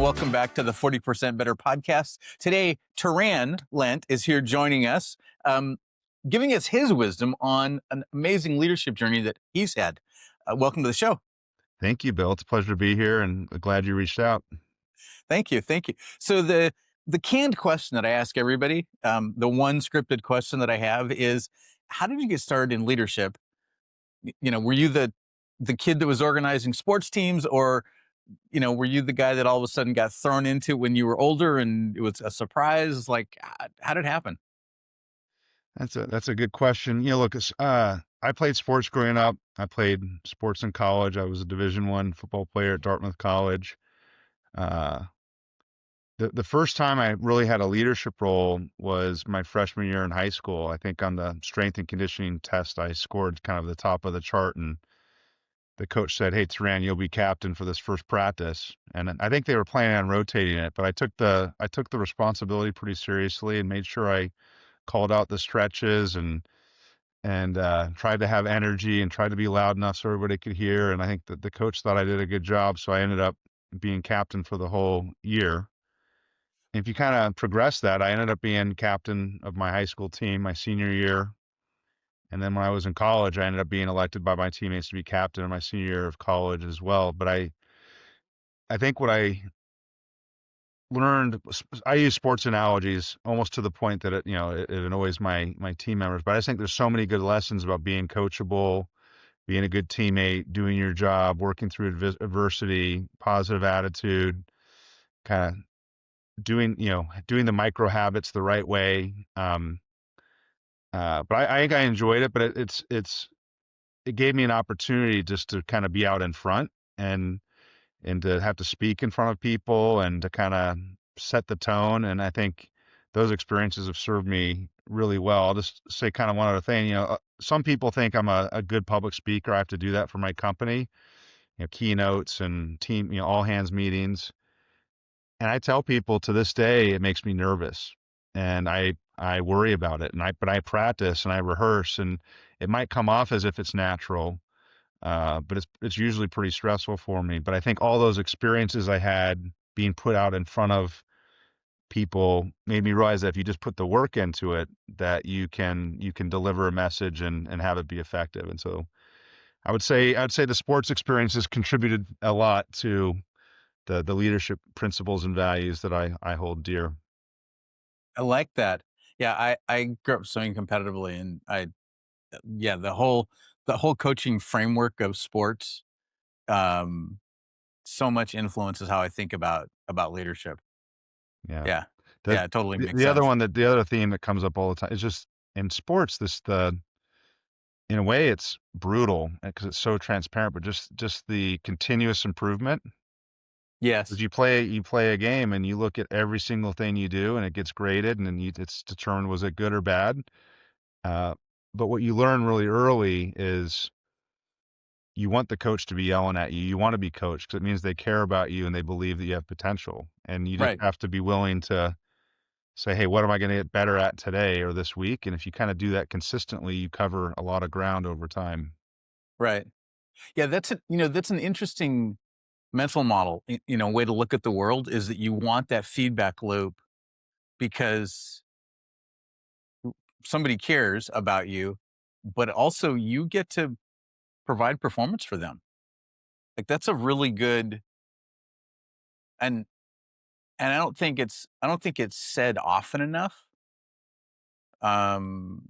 welcome back to the 40% Better podcast. Today, Taran Lent is here joining us, giving us his wisdom on an amazing leadership journey that he's had. Welcome to the show. Thank you, Bill. It's a pleasure to be here, and glad you reached out. Thank you. So the canned question that I ask everybody, the one scripted question that I have is, how did you get started in leadership? Were you the kid that was organizing sports teams, or were you the guy that all of a sudden got thrown into it when you were older and it was a surprise? Like, how did it happen? That's a good question. Look, I played sports growing up. I played sports in college. I was a Division I football player at Dartmouth College. Uh, the first time I really had a leadership role was my freshman year in high school. I think on the strength and conditioning test, I scored kind of the top of the chart, and the coach said, "Hey, Taran, you'll be captain for this first practice." And I think they were planning on rotating it, but I took the responsibility pretty seriously and made sure I called out the stretches and tried to have energy and tried to be loud enough so everybody could hear. And I think that the coach thought I did a good job, so I ended up being captain for the whole year. And if you kind of progress that, I ended up being captain of my high school team my senior year. And then when I was in college, I ended up being elected by my teammates to be captain in my senior year of college as well. But I think what I learned, I use sports analogies almost to the point that it annoys my team members. But I just think there's so many good lessons about being coachable, being a good teammate, doing your job, working through adversity, positive attitude, kind of doing the micro habits the right way. But I think I enjoyed it, but it gave me an opportunity just to kind of be out in front and to have to speak in front of people and to kind of set the tone. And I think those experiences have served me really well. I'll just say kind of one other thing. Some people think I'm a good public speaker. I have to do that for my company, keynotes and team, all hands meetings. And I tell people to this day, it makes me nervous, and I worry about it. But I practice and I rehearse, and it might come off as if it's natural. But it's usually pretty stressful for me. But I think all those experiences I had being put out in front of people made me realize that if you just put the work into it, that you can deliver a message and have it be effective. And so I would say the sports experiences contributed a lot to the leadership principles and values that I hold dear. I like that. Yeah, I grew up swimming competitively, and the whole coaching framework of sports, so much influences how I think about leadership. Yeah. Yeah. The, It totally makes the other sense. the other theme that comes up all the time is just in sports, in a way it's brutal because it's so transparent, but just the continuous improvement. Because Yes. you play a game and you look at every single thing you do and it gets graded, and then it's determined, was it good or bad? Uh, but what you learn really early is you want the coach to be yelling at you. You want to be coached because it means they care about you and they believe that you have potential. And you just Right. have to be willing to say, hey, what am I going to get better at today or this week? And if you kind of do that consistently, you cover a lot of ground over time. Right. Yeah, that's an interesting mental model. Way to look at the world is that you want that feedback loop because somebody cares about you, but also you get to provide performance for them. Like, that's a really good, and I don't think it's said often enough, um,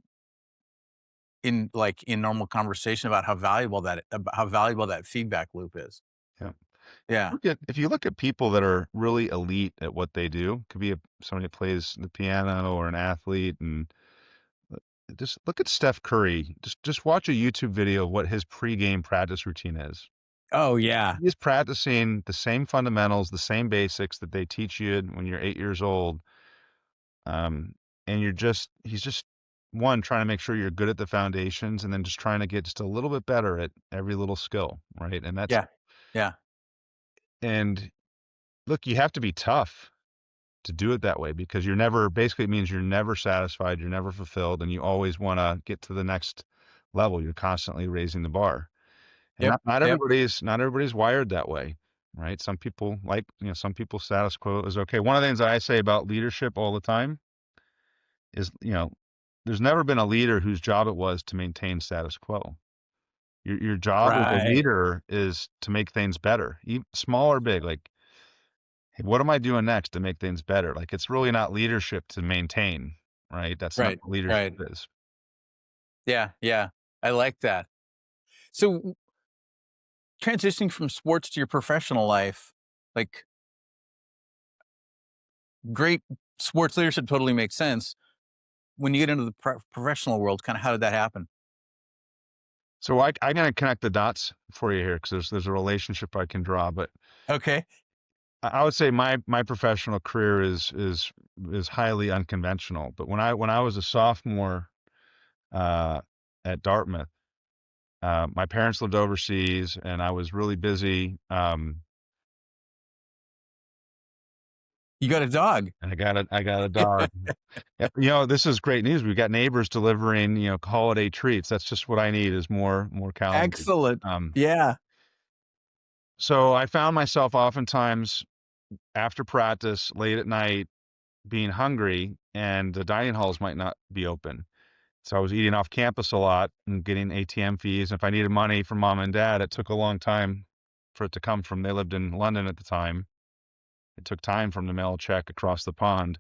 in normal conversation about how valuable that feedback loop is. Yeah. Yeah. If you look at people that are really elite at what they do, could be somebody that plays the piano or an athlete, and just look at Steph Curry. Just watch a YouTube video of what his pregame practice routine is. Oh, yeah. He's practicing the same fundamentals, the same basics that they teach you when you're 8 years old. Um, and he's just one, trying to make sure you're good at the foundations, and then just trying to get just a little bit better at every little skill, right? Yeah. Yeah. And look, you have to be tough to do it that way because basically it means you're never satisfied, you're never fulfilled, and you always want to get to the next level. You're constantly raising the bar. And Yep. not Yep. everybody's wired that way. right? Some people like, some people status quo is okay. One of the things that I say about leadership all the time is, there's never been a leader whose job it was to maintain status quo. Your job as a Right. leader is to make things better, small or big. Like, hey, what am I doing next to make things better? Like, it's really not leadership to maintain, right? That's not Right. what leadership Right. is. Yeah. Yeah. I like that. So transitioning from sports to your professional life, like great sports leadership totally makes sense. When you get into the professional world, kind of how did that happen? So I gotta connect the dots for you here because there's a relationship I can draw. But Okay. I would say my professional career is highly unconventional. But when I was a sophomore uh, at Dartmouth, my parents lived overseas, and I was really busy. You got a dog. And I got a dog. Yep, this is great news. We've got neighbors delivering, holiday treats. That's just what I need is more calendar. Excellent. Um, Yeah. so I found myself oftentimes after practice, late at night, being hungry, and the dining halls might not be open. So I was eating off campus a lot and getting ATM fees. If I needed money from mom and dad, it took a long time for it to come from. They lived in London at the time. It took time for them to mail a check across the pond.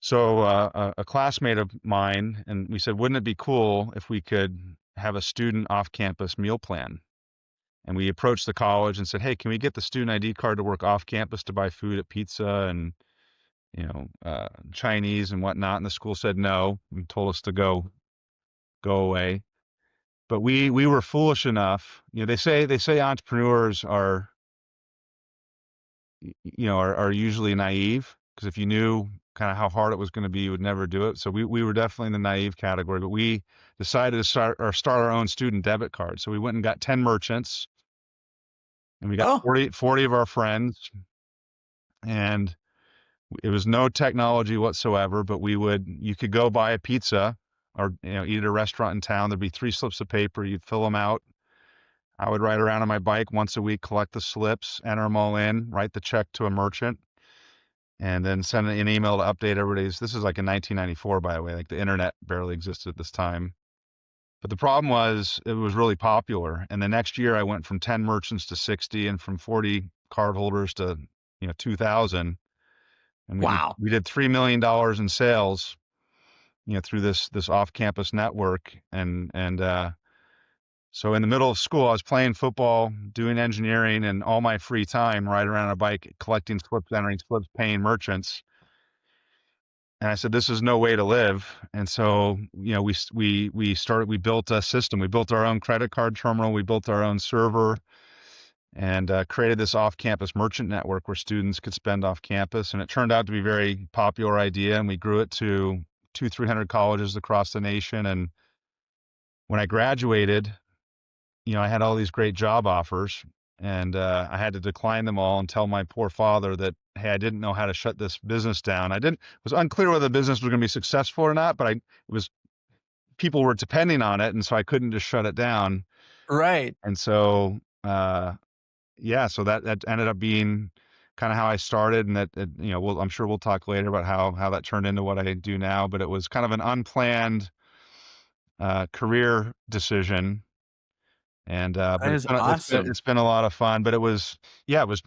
So a classmate of mine, and we said, wouldn't it be cool if we could have a student off-campus meal plan? And we approached the college and said, hey, can we get the student ID card to work off campus to buy food at pizza and Chinese and whatnot? And the school said no and told us to go away. But we were foolish enough. They say entrepreneurs are usually naive, because if you knew kind of how hard it was going to be, you would never do it. So we were definitely in the naive category, but we decided to start our own student debit card. So we went and got 10 merchants, and we got Oh, 40 of our friends, and it was no technology whatsoever, but you could go buy a pizza or, eat at a restaurant in town. There'd be 3 slips of paper. You'd fill them out. I would ride around on my bike once a week, collect the slips, enter them all in, write the check to a merchant, and then send an email to update everybody's. This is like in 1994, by the way, like the internet barely existed at this time. But the problem was it was really popular. And the next year I went from 10 merchants to 60, and from 40 cardholders to, 2,000. And wow. we did $3 million in sales, through this off-campus network. And so in the middle of school, I was playing football, doing engineering, and all my free time riding around on a bike, collecting slips, entering slips, paying merchants. And I said, this is no way to live. And so, we built a system. We built our own credit card terminal. We built our own server, and created this off-campus merchant network where students could spend off campus. And it turned out to be a very popular idea. And we grew it to 300 colleges across the nation. And when I graduated, I had all these great job offers, and I had to decline them all and tell my poor father that, hey, I didn't know how to shut this business down. It was unclear whether the business was going to be successful or not, but it was, people were depending on it, and so I couldn't just shut it down. Right. And so, yeah, so that ended up being kind of how I started, and I'm sure we'll talk later about how that turned into what I do now. But it was kind of an unplanned career decision. And but That it's is been awesome. it's been a lot of fun. But it was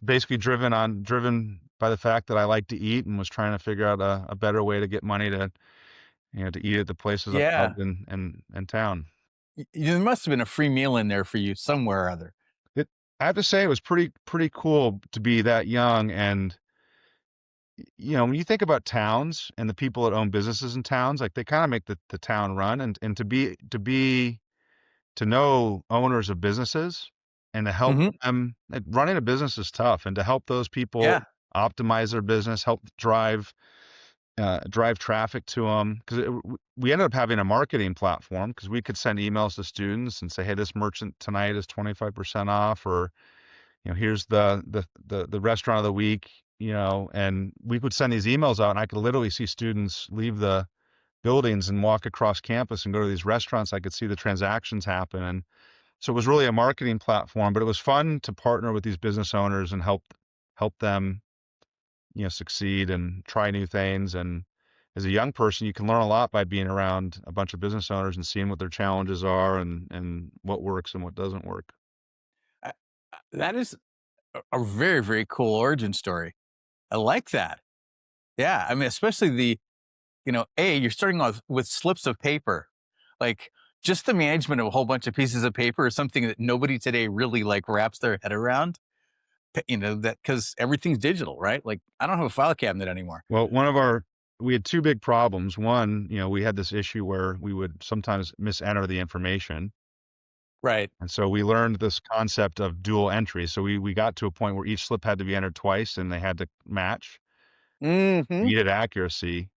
basically driven by the fact that I like to eat, and was trying to figure out a better way to get money to eat at the places I Yeah. loved in town. There must have been a free meal in there for you somewhere or other. It I have to say it was pretty cool to be that young. And when you think about towns and the people that own businesses in towns, like, they kind of make the town run. And to know owners of businesses and to help Hmm. them. Like, running a business is tough, and to help those people Yeah. optimize their business, help drive traffic to them. Because we ended up having a marketing platform, because we could send emails to students and say, hey, this merchant tonight is 25% off, or, here's the restaurant of the week, and we could send these emails out, and I could literally see students leave the buildings and walk across campus and go to these restaurants. I could see the transactions happen. So it was really a marketing platform, but it was fun to partner with these business owners and help them, succeed and try new things. And as a young person, you can learn a lot by being around a bunch of business owners and seeing what their challenges are and what works and what doesn't work. Uh, that is a very, very cool origin story. I like that. Yeah, I mean, especially you're starting off with slips of paper. Like, just the management of a whole bunch of pieces of paper is something that nobody today really, like, wraps their head around. That because everything's digital, right? Like, I don't have a file cabinet anymore. Well, we had two big problems. One, we had this issue where we would sometimes misenter the information. Right. And so we learned this concept of dual entry. So we got to a point where each slip had to be entered twice and they had to match. Mhm. Needed accuracy.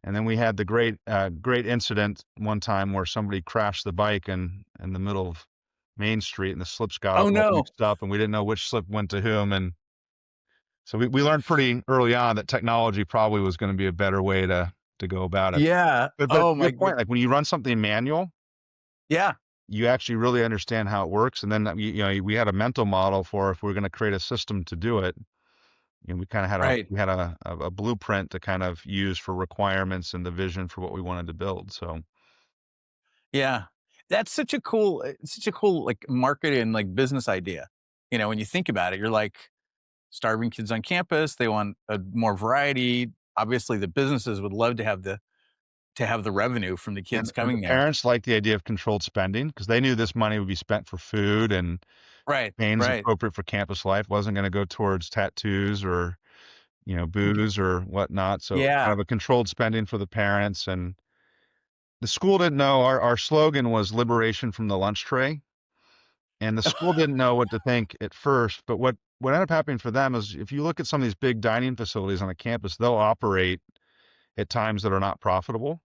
And then we had the great incident one time where somebody crashed the bike in the middle of Main Street and the slips got Oh, all no. mixed up and we didn't know which slip went to whom. And so we learned pretty early on that technology probably was going to be a better way to go about it. Yeah. But Oh, to your my point, good like when you run something manual, yeah. you actually really understand how it works. And then we had a mental model for if we are going to create a system to do it. We kind of had a Right. we had a blueprint to kind of use for requirements and the vision for what we wanted to build. So Yeah. That's such a cool, like, market and, like, business idea. When you think about it, you're like, starving kids on campus, they want more variety. Obviously, the businesses would love to have the revenue from the kids and the coming there. parents liked the idea of controlled spending because they knew this money would be spent for food and Right. things Right. appropriate for campus life. Wasn't going to go towards tattoos or G booze or whatnot. So kind Yeah. of a controlled spending for the parents. And the school didn't know our slogan was liberation from the lunch tray. And the school didn't know what to think at first, but what ended up happening for them is if you look at some of these big dining facilities on a campus, they'll operate at times that are not profitable.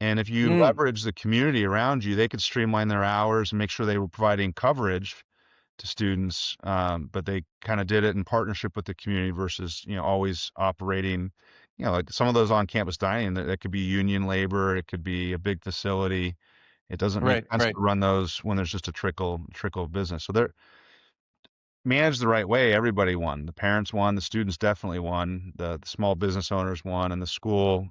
And if you Mm. leverage the community around you, they could streamline their hours and make sure they were providing coverage to students. But they kind of did it in partnership with the community versus, always operating, like some of those on-campus dining that could be union labor, it could be a big facility. It doesn't make Right. sense Right. to run those when there's just a trickle of business. So they're managed the right way. Everybody won. The parents won. The students definitely won. The small business owners won, and the school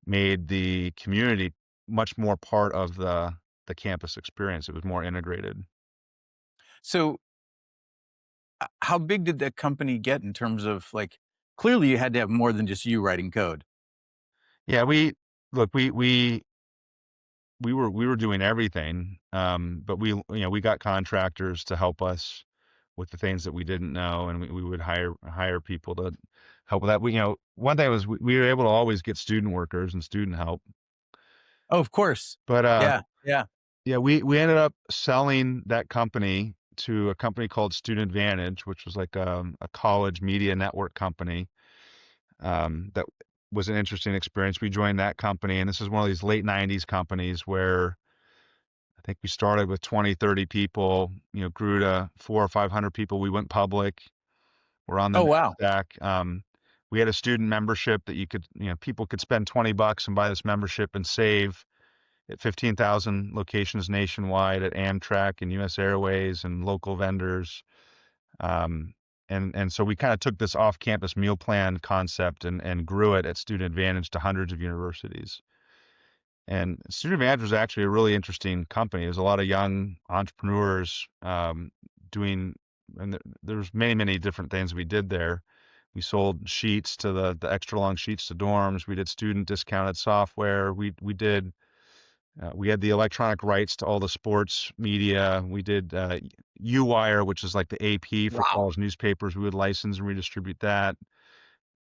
made the community much more part of the campus experience. It was more integrated. So, how big did that company get in terms of, like, clearly you had to have more than just you writing code. Yeah, look, we were doing everything, but we got contractors to help us with the things that we didn't know, and we would hire people to help with that. One thing was we were able to always get student workers and student help, Oh, of course. but Yeah. Yeah. yeah, we ended up selling that company to a company called Student Advantage, which was like a college media network company. That was an interesting experience. We joined that company, and this is one of these late 90s companies where I think we started with 20, 30 people, grew to 400 or 500 people. We went public. We're on the Oh, wow. NASDAQ. We had a student membership that people could spend 20 bucks and buy this membership and save at 15,000 locations nationwide at Amtrak and US Airways and local vendors. Um, and so we kind of took this off-campus meal plan concept and grew it at Student Advantage to hundreds of universities. And Student Advantage was actually a really interesting company. There's a lot of young entrepreneurs doing, and there's many, many different things we did there. We sold sheets to the extra long sheets to dorms. We did student discounted software. We had the electronic rights to all the sports media. We did UWire, which is like the AP for Wow. college newspapers. We would license and redistribute that.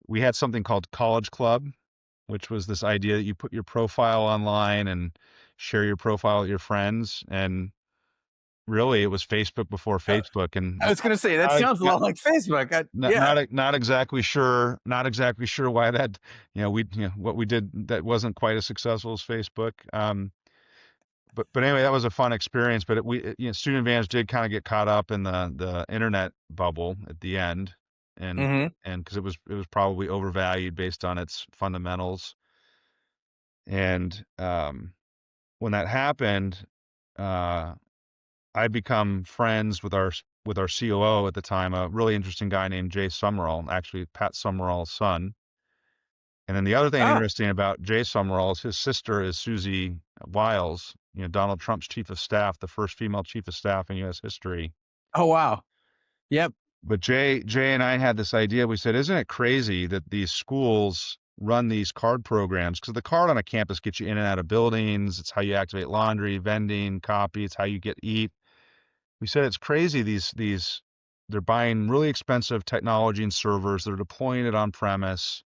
We had something called College Club, which was this idea that you put your profile online and share your profile with your friends. And really, it was Facebook before Uh, Facebook. And I was gonna say, that not, sounds a not, lot like Facebook. not, Yeah. not, not exactly sure, not exactly sure why that, what we did that wasn't quite as successful as Facebook. But anyway, that was a fun experience. But Student Advantage did kind of get caught up in the internet bubble at the end, and Mhm. and because it was probably overvalued based on its fundamentals. And when that happened, uh, I'd become friends with our COO at the time, a really interesting guy named Jay Summerall, actually Pat Summerall's son. And then the other thing Ah, interesting about Jay Summerall is his sister is Susie Wiles, Donald Trump's chief of staff, the first female chief of staff in U.S. history. oh wow. Yep. But Jay and I had this idea. We said, isn't it crazy that these schools run these card programs? Because the card on a campus gets you in and out of buildings. It's how you activate laundry, vending, copy. It's how you get eat. We said it's crazy. These they're buying really expensive technology and servers. They're deploying it on premise.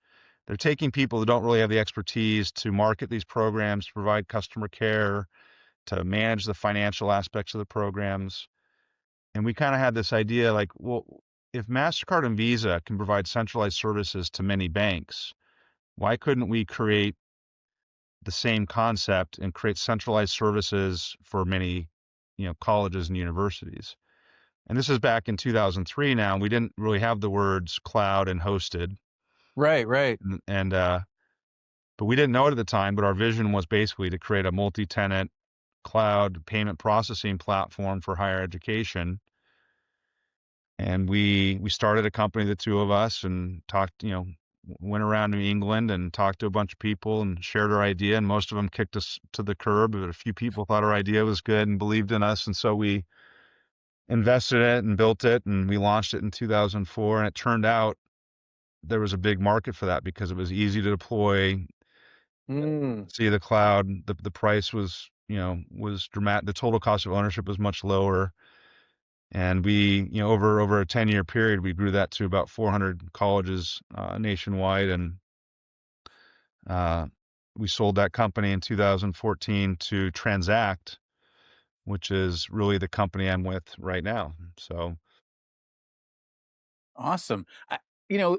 They're taking people who don't really have the expertise to market these programs, to provide customer care, to manage the financial aspects of the programs. And we kind of had this idea like, well, if MasterCard and Visa can provide centralized services to many banks, why couldn't we create the same concept and create centralized services for many, colleges and universities? And this is back in 2003 now. We didn't really have the words cloud and hosted. Right, right. And but we didn't know it at the time, but our vision was basically to create a multi-tenant cloud payment processing platform for higher education. And we started a company, the two of us, and talked, went around New England and talked to a bunch of people and shared our idea. And most of them kicked us to the curb, but a few people thought our idea was good and believed in us. And so we invested in it and built it, and we launched it in 2004. And it turned out there was a big market for that because it was easy to deploy. Mm. See the cloud, the price was, was dramatic. The total cost of ownership was much lower. And we, over a 10-year period, we grew that to about 400 colleges nationwide. And uh, we sold that company in 2014 to Transact, which is really the company I'm with right now. So, Awesome. You know,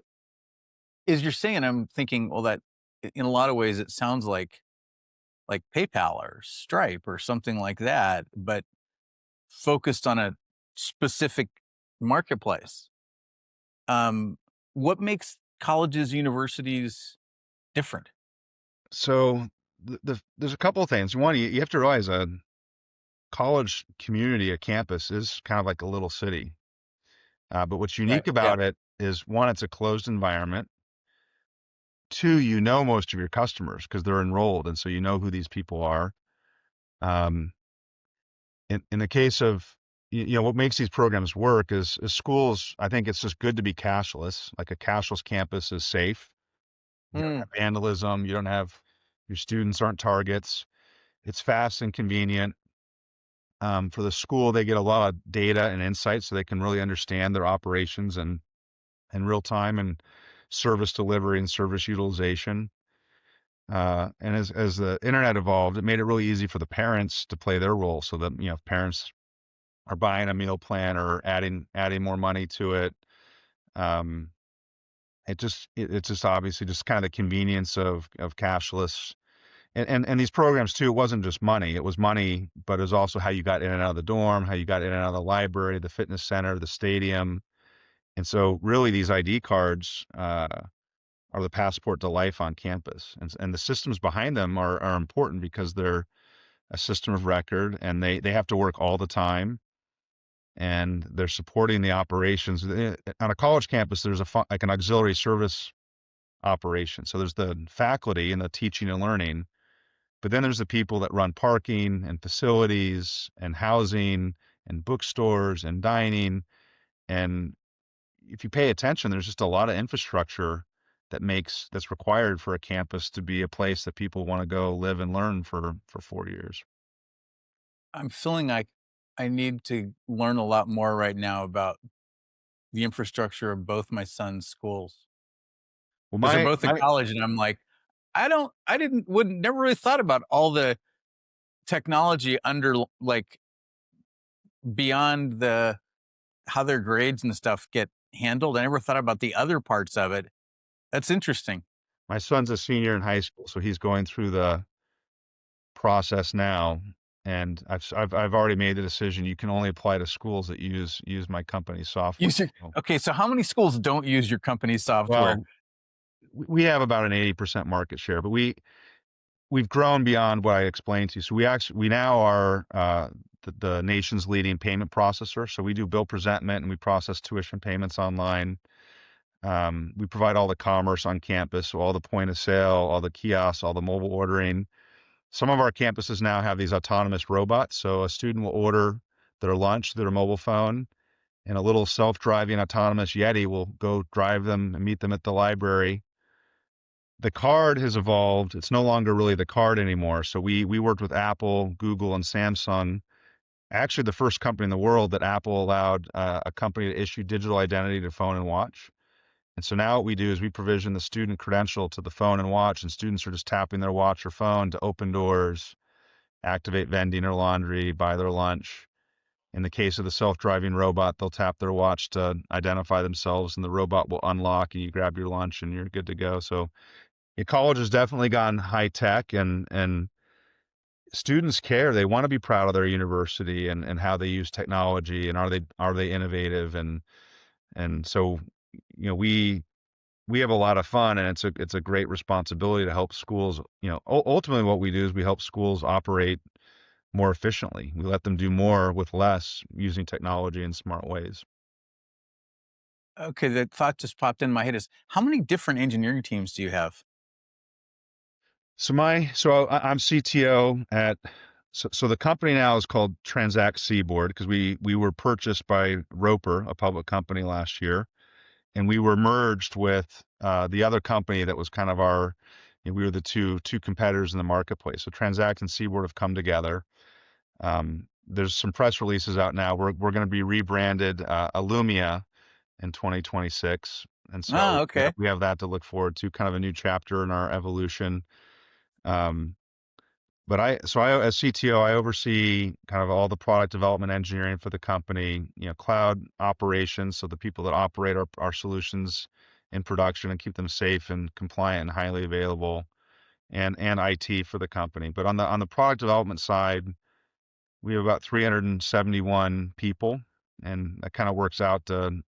as you're saying, I'm thinking, well, that in a lot of ways it sounds like PayPal or Stripe or something like that, but focused on a specific marketplace. Um, what makes colleges, universities different? so there's a couple of things. One, you have to realize a college community, a campus, is kind of like a little city. But what's Right. unique Yeah. about it is one, it's a closed environment. Two, you know most of your customers because they're enrolled, and so you know who these people are. Um, in the case of what makes these programs work is schools. I think it's just good to be cashless. Like a cashless campus is safe. You don't Mm. have vandalism. You don't have your students aren't targets. It's fast and convenient. For the school, they get a lot of data and insights so they can really understand their operations and in real time and service delivery and service utilization. And as the internet evolved, it made it really easy for the parents to play their role. So that if parents are buying a meal plan or adding more money to it, um, it's just obviously just kind of the convenience of cashless. And these programs too, it wasn't just money. It was money, but it was also how you got in and out of the dorm, how you got in and out of the library, the fitness center, the stadium. And so really these ID cards are the passport to life on campus. And the systems behind them are important because they're a system of record and they have to work all the time and they're supporting the operations. On a college campus, there's like an auxiliary service operation. So there's the faculty and the teaching and learning, but then there's the people that run parking and facilities and housing and bookstores and dining. And if you pay attention, there's just a lot of infrastructure that's required for a campus to be a place that people want to go live and learn for 4 years. I'm feeling like I need to learn a lot more right now about the infrastructure of both my son's schools Well, because they're my both in my college, and I'm like, I didn't, wouldn't, never really thought about all the technology under like beyond the how their grades and stuff get handled. I never thought about the other parts of it. That's interesting. my son's a senior in high school, so he's going through the process now, and I've already made the decision. You can only apply to schools that use my company's software. User So, Okay, so how many schools don't use your company's software? well, we have about an 80% market share, but we've grown beyond what I explained to you. So we now are the nation's leading payment processor. So we do bill presentment and we process tuition payments online. We provide all the commerce on campus, so all the point of sale, all the kiosks, all the mobile ordering. Some of our campuses now have these autonomous robots. So a student will order their lunch, their mobile phone, and a little self-driving autonomous Yeti will go drive them and meet them at the library. The card has evolved. It's no longer really the card anymore. So we worked with Apple, Google, and Samsung. Actually, the first company in the world that Apple allowed a company to issue digital identity to phone and watch. And so now what we do is we provision the student credential to the phone and watch, and students are just tapping their watch or phone to open doors, activate vending or laundry, buy their lunch. In the case of the self-driving robot, they'll tap their watch to identify themselves, and the robot will unlock, and you grab your lunch, and you're good to go. So college has definitely gone high tech, and students care. They want to be proud of their university and how they use technology, and are they innovative, and so we have a lot of fun, and it's a great responsibility to help schools. Ultimately what we do is we help schools operate more efficiently. We let them do more with less using technology in smart ways. Okay, the thought just popped in my head is how many different engineering teams do you have? I'm CTO at so the company now is called Transact Seaboard because we were purchased by Roper, a public company last year, and we were merged with the other company that was kind of we were the two competitors in the marketplace. So Transact and Seaboard have come together. There's some press releases out now. We're going to be rebranded Illumia in 2026, and so Oh, okay. we have that to look forward to, kind of a new chapter in our evolution. Um, but as CTO, I oversee kind of all the product development engineering for the company, cloud operations, so the people that operate our solutions in production and keep them safe and compliant and highly available, and IT for the company. But on the product development side, we have about 371 people, and that kind of works out to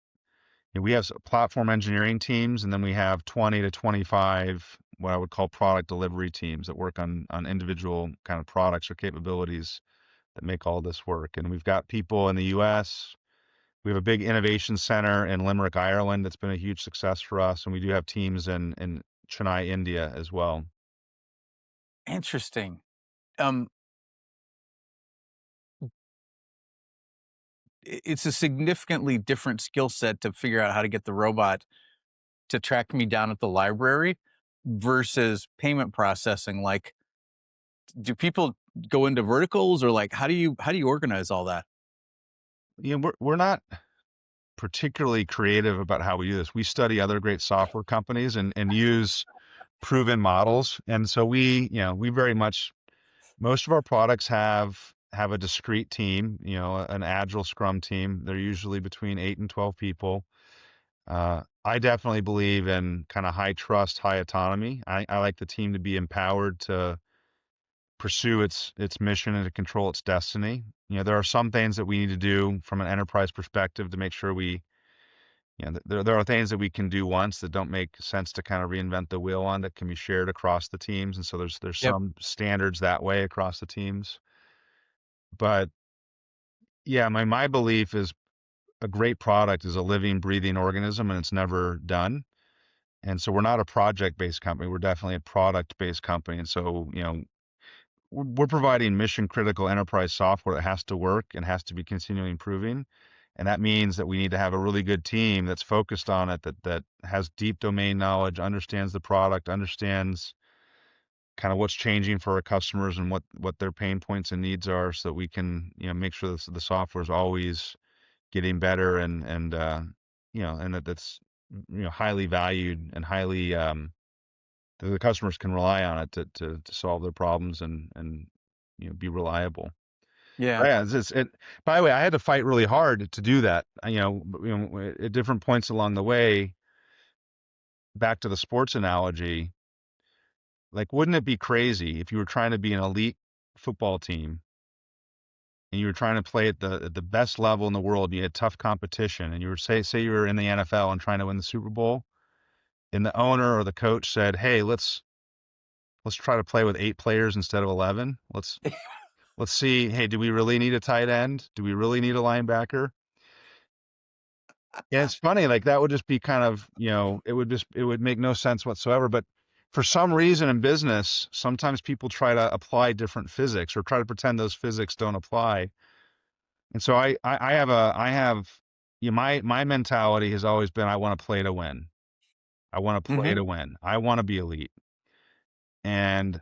we have platform engineering teams, and then we have 20 to 25 what I would call product delivery teams that work on individual kind of products or capabilities that make all this work. And we've got people in the US. We have a big innovation center in Limerick, Ireland that's been a huge success for us. And we do have teams in Chennai, India as well. Interesting. Um, it's a significantly different skill set to figure out how to get the robot to track me down at the library versus payment processing. Like, do people go into verticals or like how do you organize all that? We're not particularly creative about how we do this. We study other great software companies and use proven models. And so we very much, most of our products have a discrete team, an agile scrum team. They're usually between 8 and 12 people. I definitely believe in kind of high trust, high autonomy. I like the team to be empowered to pursue its mission and to control its destiny. There are some things that we need to do from an enterprise perspective to make sure there are things that we can do once that don't make sense to kind of reinvent the wheel on, that can be shared across the teams. And so there's Yep. some standards that way across the teams. But yeah, my belief is a great product is a living, breathing organism, and it's never done. And so we're not a project-based company. We're definitely a product-based company. And so, we're providing mission critical enterprise software that has to work and has to be continually improving. And that means that we need to have a really good team that's focused on it, that has deep domain knowledge, understands the product, understands kind of what's changing for our customers and what their pain points and needs are, so that we can, make sure that the software is always getting better, and that's highly valued and highly the customers can rely on it to solve their problems and be reliable. Yeah. But yeah, by the way, I had to fight really hard to do that. At different points along the way, back to the sports analogy, like, wouldn't it be crazy if you were trying to be an elite football team and you were trying to play at the best level in the world, and you had tough competition, and you were say you were in the NFL and trying to win the Super Bowl, and the owner or the coach said, "Hey, let's try to play with 8 players instead of 11. let's see, hey, do we really need a tight end? Do we really need a linebacker? And it's funny, like that would just be kind of, it would make no sense whatsoever. But for some reason in business, sometimes people try to apply different physics or try to pretend those physics don't apply. And so I have, my mentality has always been, I want to play to win. I want to play Hmm. to win. I want to be elite. And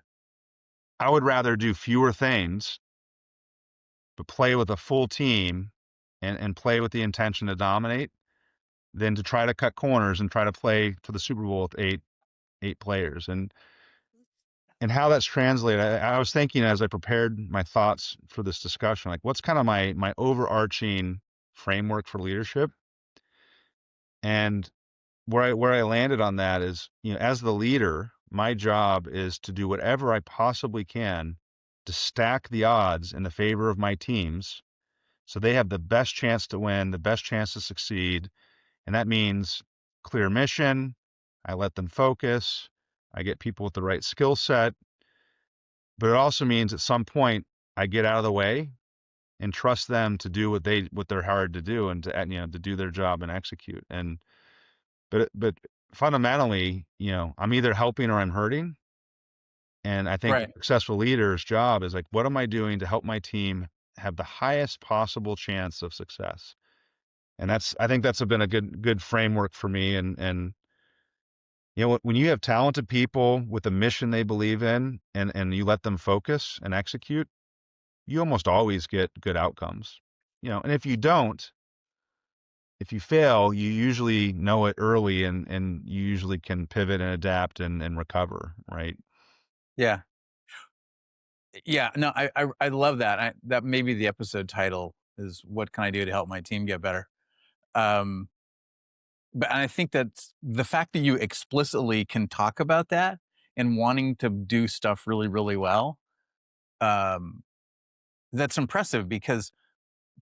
I would rather do fewer things, but play with a full team and play with the intention to dominate than to try to cut corners and try to play for the Super Bowl with eight players. And how that's translated, I was thinking as I prepared my thoughts for this discussion, like what's kind of my overarching framework for leadership. And where I landed on that is, as the leader, my job is to do whatever I possibly can to stack the odds in the favor of my teams so they have the best chance to win, the best chance to succeed. And that means clear mission. I let them focus. I get people with the right skill set. But it also means at some point I get out of the way and trust them to do what they're hired to do and to do their job and execute. But fundamentally, I'm either helping or I'm hurting. And I think a Right. successful leader's job is like, what am I doing to help my team have the highest possible chance of success? And I think that's been a good framework for me. And when you have talented people with a mission they believe in, and you let them focus and execute, you almost always get good outcomes. And if you don't, if you fail, you usually know it early, and you usually can pivot and adapt and recover, right? Yeah. Yeah. No, I love that. That may be the episode title is what can I do to help my team get better? Um, but I think that's the fact that you explicitly can talk about that and wanting to do stuff really, really well. Um, that's impressive because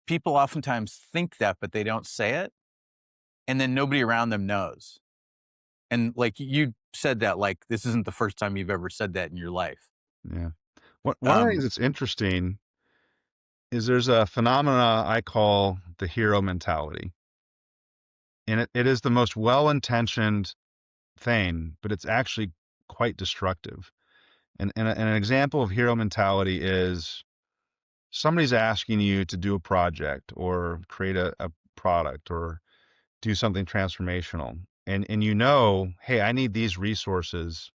people oftentimes think that, but they don't say it. And then nobody around them knows. And like you said that, like, this isn't the first time you've ever said that in your life. Yeah. One of the things Um, that's interesting is there's a phenomena I call the hero mentality. And it is the most well-intentioned thing, but it's actually quite destructive. And an example of hero mentality is somebody's asking you to do a project or create a product or do something transformational. And hey, I need these resources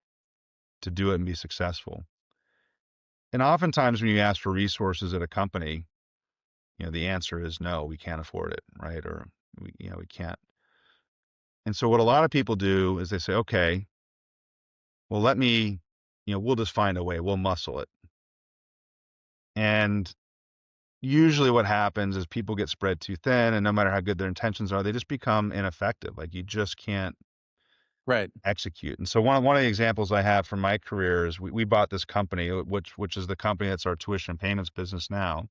to do it and be successful. And oftentimes when you ask for resources at a company, the answer is no, we can't afford it, right? Or we can't. And so what a lot of people do is they say, okay, well, we'll just find a way, we'll muscle it. And usually what happens is people get spread too thin, and no matter how good their intentions are, they just become ineffective. Like you just can't right. execute. And so one of the examples I have from my career is we bought this company, which is the company that's our tuition payments business now.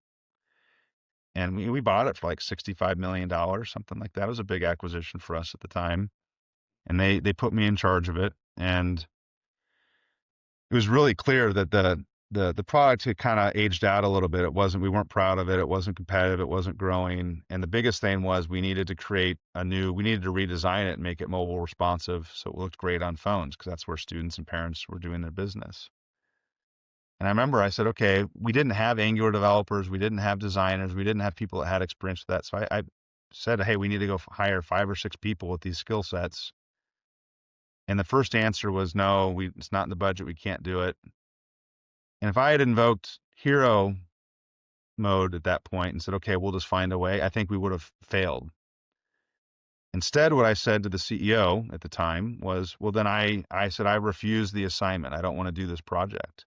And we bought it for like $65 million, something like that. It was a big acquisition for us at the time. And they put me in charge of it. And it was really clear that the product had kind of aged out a little bit. We weren't proud of it. It wasn't competitive. It wasn't growing. And the biggest thing was we needed to redesign it and make it mobile responsive so it looked great on phones because that's where students and parents were doing their business. And I remember I said, okay, we didn't have Angular developers. We didn't have designers. We didn't have people that had experience with that. So I said, hey, we need to go hire 5 or 6 people with these skill sets. And the first answer was, no, it's not in the budget. We can't do it. And if I had invoked hero mode at that point and said, okay, we'll just find a way, I think we would have failed. Instead, what I said to the CEO at the time was, well, then I said, I refuse the assignment. I don't want to do this project.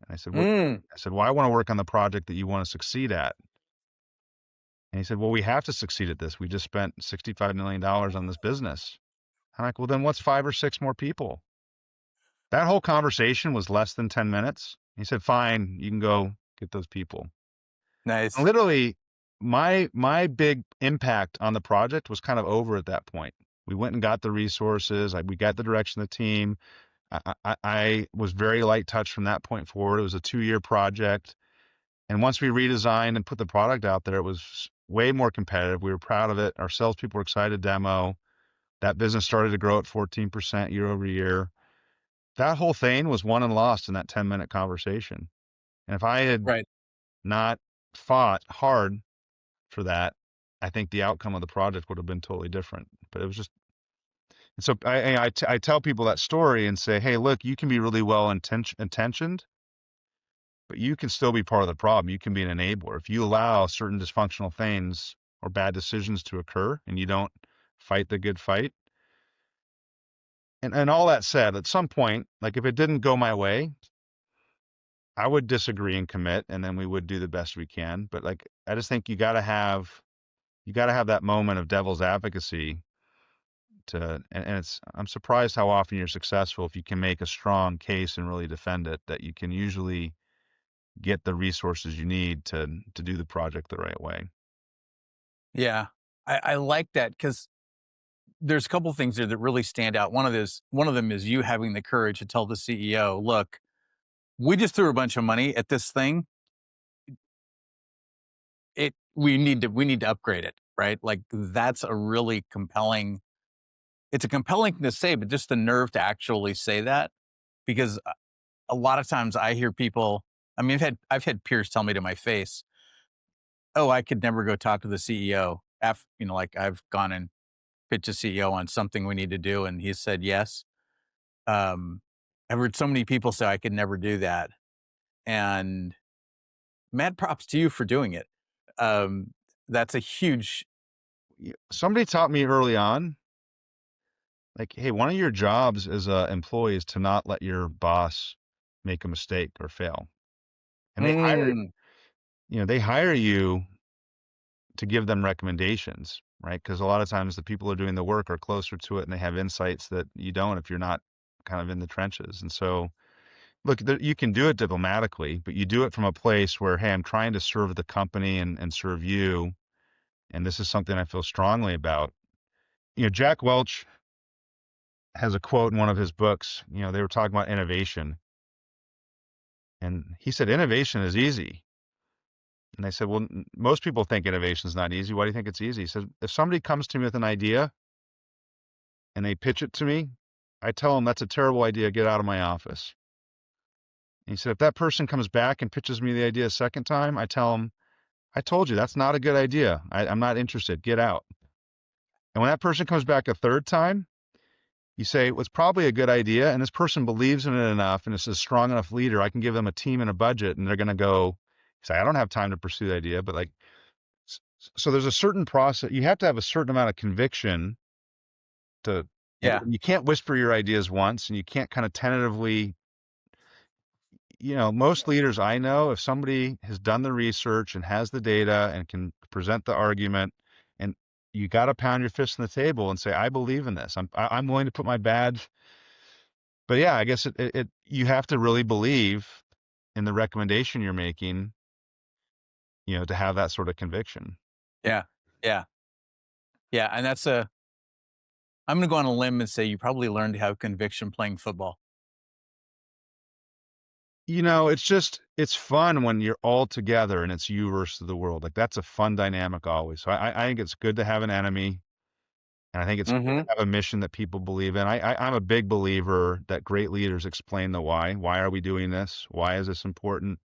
And I said, what? Mm, I said, well, I want to work on the project that you want to succeed at. And he said, well, we have to succeed at this. We just spent $65 million on this business. I'm like, well, then what's 5 or 6 more people? That whole conversation was less than 10 minutes. He said, fine, you can go get those people. nice. Literally, my big impact on the project was kind of over at that point. We went and got the resources. We got the direction of the team. I was very light touch from that point forward. It was a 2-year project. And once we redesigned and put the product out there, it was way more competitive. We were proud of it. Our salespeople were excited to demo. That business started to grow at 14% year over year. That whole thing was won and lost in that 10-minute conversation. And if I had Right. not fought hard for that, I think the outcome of the project would have been totally different. But it was just, and so I tell people that story and say, hey, look, you can be really well intentioned, but you can still be part of the problem. You can be an enabler. If you allow certain dysfunctional things or bad decisions to occur and you don't fight the good fight. And all that said, at some point, like if it didn't go my way, I would disagree and commit, and then we would do the best we can. But like, I just think you got to have that moment of devil's advocacy and it's, I'm surprised how often you're successful if you can make a strong case and really defend it, that you can usually get the resources you need to do the project the right way. Yeah. I like that because there's a couple things there that really stand out. One of them is you having the courage to tell the CEO, look, we just threw a bunch of money at this thing. We need to upgrade it, right? Like that's a really compelling, it's a compelling thing to say, but just the nerve to actually say that, because a lot of times I hear people, I mean, I've had peers tell me to my face, oh, I could never go talk to the CEO. Like I've gone and pitched a CEO on something we need to do, and he said yes. Um, I've heard so many people say I could never do that, and mad props to you for doing it. Um, that's a huge, Somebody taught me early on, like, hey, one of your jobs as a employee is to not let your boss make a mistake or fail. And mm, they hire you to give them recommendations, right? Because a lot of times the people who are doing the work are closer to it and they have insights that you don't if you're not kind of in the trenches. And so, look, you can do it diplomatically, but you do it from a place where, hey, I'm trying to serve the company and serve you. And this is something I feel strongly about. Jack Welch has a quote in one of his books. They were talking about innovation. And he said, innovation is easy. And they said, well, most people think innovation is not easy. Why do you think it's easy? He said, if somebody comes to me with an idea and they pitch it to me, I tell them that's a terrible idea. Get out of my office. And he said, if that person comes back and pitches me the idea a second time, I tell them, I told you that's not a good idea. I'm not interested. Get out. And when that person comes back a third time, you say, well, it's probably a good idea. And this person believes in it enough and is a strong enough leader. I can give them a team and a budget and they're going to go say, I don't have time to pursue the idea. But like, so there's a certain process. You have to have a certain amount of conviction to, yeah, you can't whisper your ideas once and you can't kind of tentatively, most leaders I know, if somebody has done the research and has the data and can present the argument, and you got to pound your fist on the table and say, I believe in this. I'm willing to put my badge. But yeah, I guess you have to really believe in the recommendation you're making, to have that sort of conviction. yeah, yeah, yeah. And I'm going to go on a limb and say you probably learned to have conviction playing football. It's fun when you're all together and it's you versus the world. Like that's a fun dynamic always. So I think it's good to have an enemy. And I think it's good to Hmm. have a mission that people believe in. I'm a big believer that great leaders explain the why. Why are we doing this? Why is this important?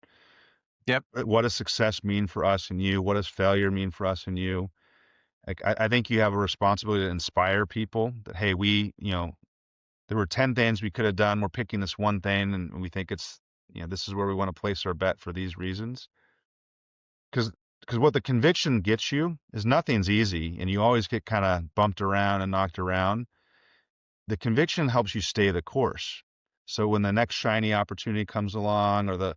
Yep. What does success mean for us and you? What does failure mean for us and you? Like, I think you have a responsibility to inspire people that, hey, there were 10 things we could have done. We're picking this one thing and we think this is where we want to place our bet for these reasons. Because what the conviction gets you is nothing's easy and you always get kind of bumped around and knocked around. The conviction helps you stay the course. So when the next shiny opportunity comes along or the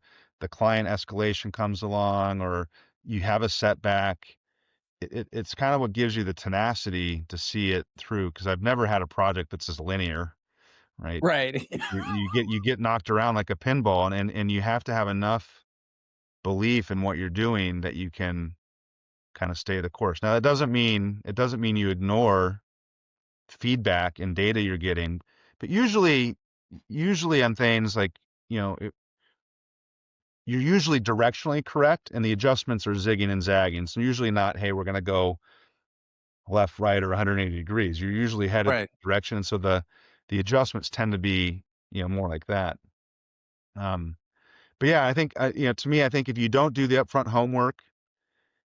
client escalation comes along or you have a setback, it's kind of what gives you the tenacity to see it through. Because I've never had a project that's just linear, right? Right. You get knocked around like a pinball, and you have to have enough belief in what you're doing that you can kind of stay the course. Now, that doesn't mean you ignore feedback and data you're getting, but usually on things like, you know, you're usually directionally correct, and the adjustments are zigging and zagging. So usually not, hey, we're going to go left, right, or 180 degrees. You're usually headed Right. the direction, and so the adjustments tend to be, more like that. Um, but yeah, I think, to me, I think if you don't do the upfront homework,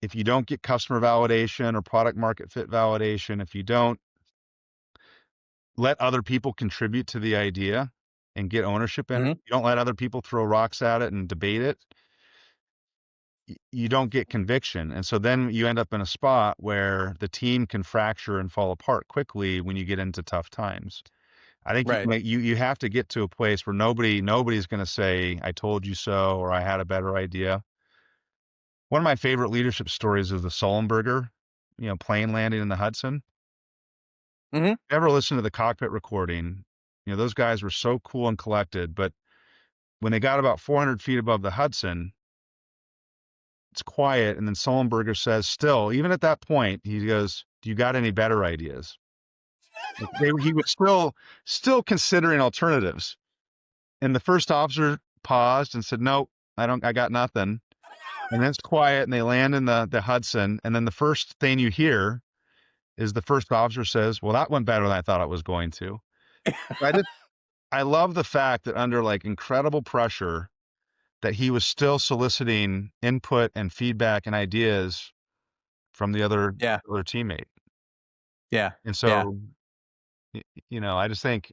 if you don't get customer validation or product market fit validation, if you don't let other people contribute to the idea and get ownership in it, Hmm. you don't let other people throw rocks at it and debate it, you don't get conviction. And so then you end up in a spot where the team can fracture and fall apart quickly when you get into tough times. I think Right. you have to get to a place where nobody's going to say, I told you so, or I had a better idea. One of my favorite leadership stories is the Sullenberger, plane landing in the Hudson. Hmm. Never listened to the cockpit recording. Those guys were so cool and collected, but when they got about 400 feet above the Hudson, it's quiet. And then Sullenberger says, still, even at that point, he goes, do you got any better ideas? He was still considering alternatives. And the first officer paused and said, nope, I got nothing. And then it's quiet and they land in the Hudson. And then the first thing you hear is the first officer says, well, that went better than I thought it was going to. I just, I love the fact that under like incredible pressure, that he was still soliciting input and feedback and ideas from the Yeah. other teammate. Yeah. And Yeah. so, I just think,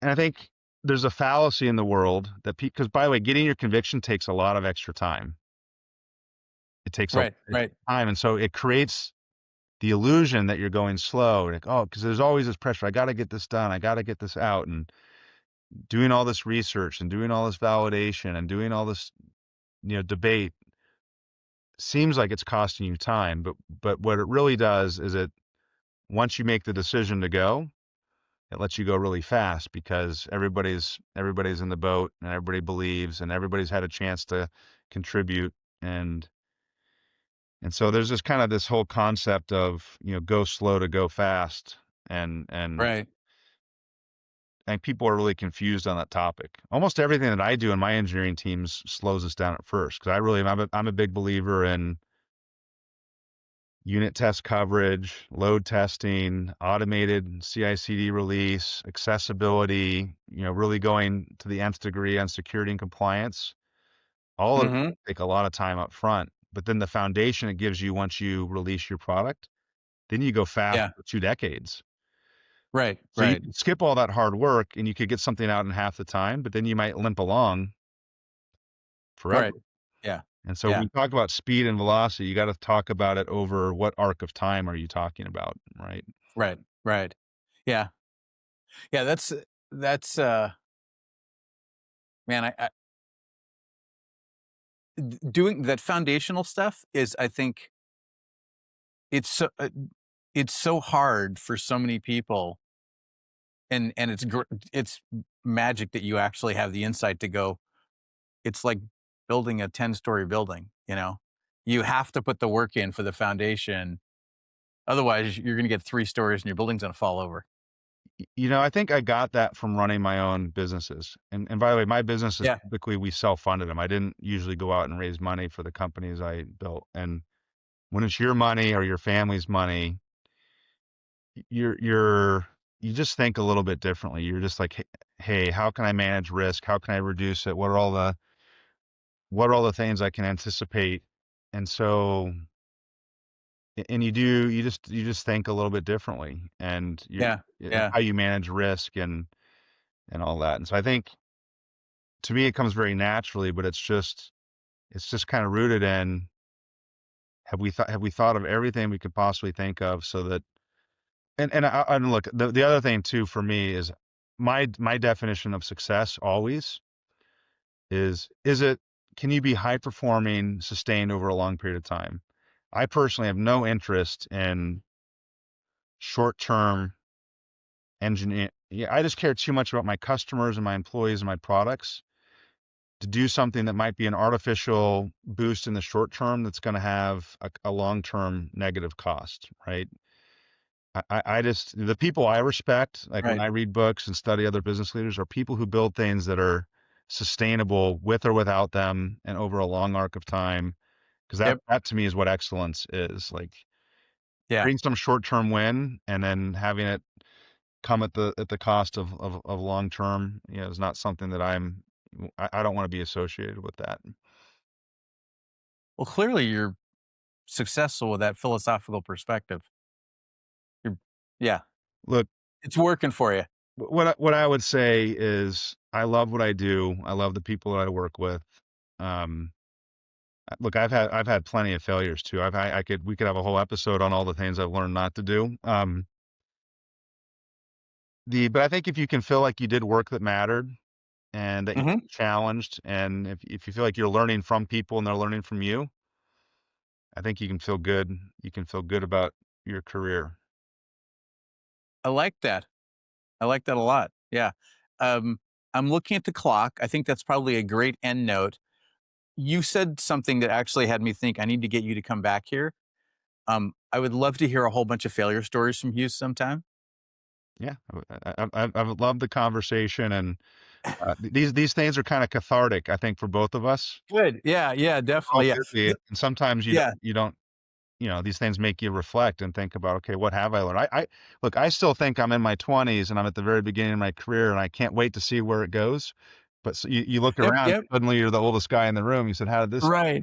and I think there's a fallacy in the world that because by the way, getting your conviction takes a lot of extra time. It takes a lot Right. of extra Right. time. And so it creates the illusion that you're going slow. Like, oh, because there's always this pressure. I got to get this done. I got to get this out. And doing all this research and doing all this validation and doing all this, debate seems like it's costing you time. But what it really does is once you make the decision to go, it lets you go really fast because everybody's in the boat and everybody believes and everybody's had a chance to contribute. And so there's this kind of this whole concept of, go slow to go fast. And Right. and people are really confused on that topic. Almost everything that I do in my engineering teams slows us down at first because I'm a big believer in unit test coverage, load testing, automated CI/CD release, accessibility, really going to the nth degree on security and compliance. All of it Hmm. take a lot of time up front, but then the foundation it gives you once you release your product, then you go fast Yeah. for 2 decades. Right. So you Right. can skip all that hard work and you could get something out in half the time, but then you might limp along forever. Right. Yeah. And so when Yeah. you talk about speed and velocity, you got to talk about it over what arc of time are you talking about, right? Right. Right. Yeah. Yeah. That's man, doing that foundational stuff is, I think it's so, it's so hard for so many people, and it's magic that you actually have the insight to go, it's like building a 10-story building, you know? You have to put the work in for the foundation. Otherwise, you're gonna get 3 stories and your building's gonna fall over. I think I got that from running my own businesses. And by the way, my businesses Yeah. typically we self-funded them. I didn't usually go out and raise money for the companies I built. And when it's your money or your family's money, you just think a little bit differently. You're just like, hey, how can I manage risk? How can I reduce it? What are all the things I can anticipate? And so and you just think a little bit differently and Yeah. Yeah. how you manage risk and all that. And so I think to me it comes very naturally, but it's just kind of rooted in have we thought of everything we could possibly think of so that and look, the other thing too for me is my definition of success always is it can you be high performing sustained over a long period of time. I personally have no interest in short term engineer. Yeah, I just care too much about my customers and my employees and my products to do something that might be an artificial boost in the short term that's going to have a long-term negative cost, right? I just, the people I respect, like when Right. I read books and study other business leaders, are people who build things that are sustainable with or without them and over a long arc of time. Because Yep. that to me is what excellence is. Like Yeah. creating some short-term win and then having it come at the cost of long term, is not something that I don't want to be associated with that. Well, clearly you're successful with that philosophical perspective. You're, yeah, Look, it's working for you. what I would say is I love what I do. I love the people that I work with. Um, look, I've had plenty of failures too. We could have a whole episode on all the things I've learned not to do. But I think if you can feel like you did work that mattered and that you Hmm. challenged, and if you feel like you're learning from people and they're learning from you, I think you can feel good. You can feel good about your career. I like that. I like that a lot. Yeah. Um, I'm looking at the clock. I think that's probably a great end note. You said something that actually had me think I need to get you to come back here. I would love to hear a whole bunch of failure stories from you sometime. Yeah, I've loved the conversation, and these things are kind of cathartic, I think, for both of us. Good. Yeah. Yeah. We're all Definitely. Yeah. busy, and sometimes Yeah. you don't these things make you reflect and think about, okay, what have I learned? I look, I still think I'm in my 20s and I'm at the very beginning of my career, and I can't wait to see where it goes. But so you look Yep. around, Yep. suddenly you're the oldest guy in the room. You said, how did this? Right.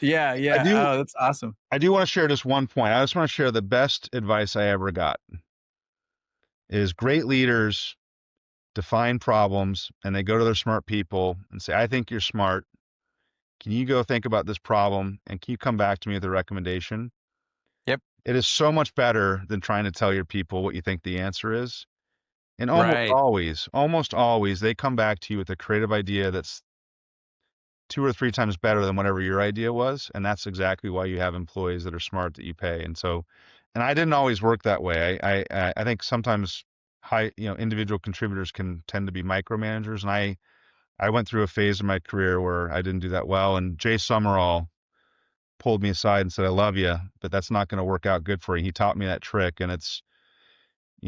Yeah. I Yeah. do Oh, that's awesome. I do want to share just one point. I just want to share the best advice I ever got is great leaders define problems and they go to their smart people and say, I think you're smart. Can you go think about this problem and can you come back to me with a recommendation? Yep. It is so much better than trying to tell your people what you think the answer is. And Right. almost always, they come back to you with a creative idea that's two or three times better than whatever your idea was. And that's exactly why you have employees that are smart that you pay. And I didn't always work that way. I think sometimes individual contributors can tend to be micromanagers. And I went through a phase of my career where I didn't do that well. And Jay Summerall pulled me aside and said, I love you, but that's not going to work out good for you. He taught me that trick. And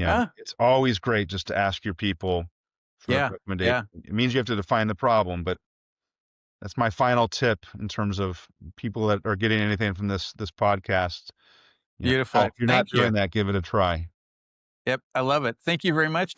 Ah, it's always great just to ask your people for a yeah. recommendation. Yeah. It means you have to define the problem, but that's my final tip in terms of people that are getting anything from this podcast. If Beautiful. you're not Thank you. doing that, give it a try. Yep. I love it. Thank you very much.